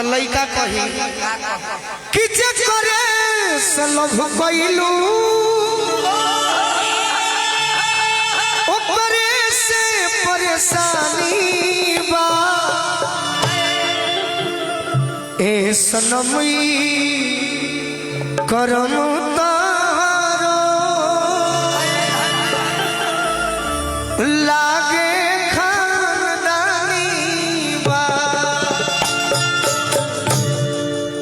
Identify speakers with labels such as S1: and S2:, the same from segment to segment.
S1: लइका कही कि जे करे से लभ कइलू ओकरे से परेशानी बा ए सनमई करम तारो लागे खानदानी बा।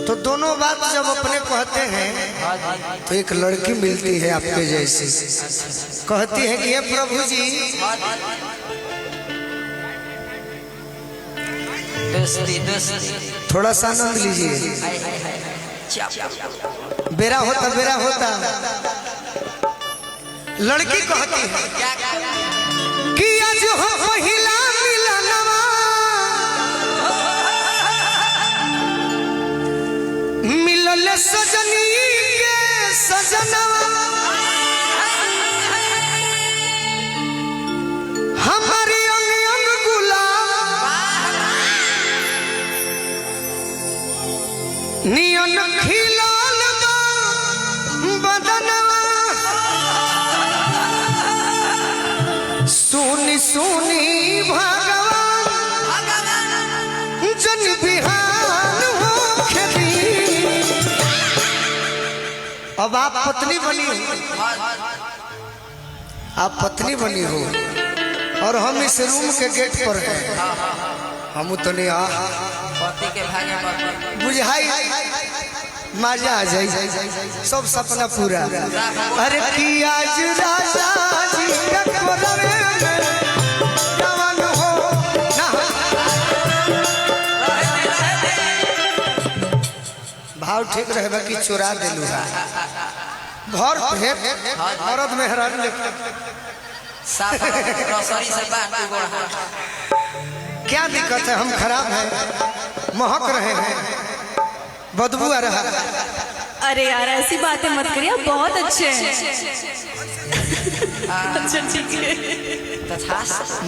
S1: तो दोनों बात जब अपने कहते हैं तो एक लड़की मिलती है आपके जैसी, कहती है कि हे प्रभु जी थोड़ा सा आनंद लीजिए, बेरा होता लड़की कहती है कि आज हो पहिला मिलनवा मिलल सजनी के सजनवा हमारी अंग अंग गुलाब नियन खिलल बदनवा सुनी सुनी भगवान जन बिहान हो खेती। अब आप पत्नी बनी हो, आप पत्नी बनी हो और हम इस रूम के गेट पर हैं, हम तो नहीं बुझाई मजा आ जाए सब सपना पूरा। अरे कि आज राजा जी हो ना भाव ठीक रहे कि चुरा दिलू भर भेंट औरत मेहरान क्या दिक्कत है? हम खराब हैं, महक रहे हैं, बदबू आ रहा है।
S2: अरे यार ऐसी बातें मत करिए, बहुत अच्छे हैं। अच्छा ठीक है।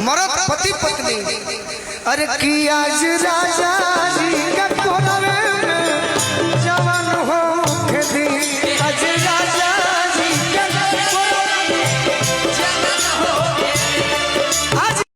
S1: मर्द पति पत्नी। अरे कि आज राजा जी का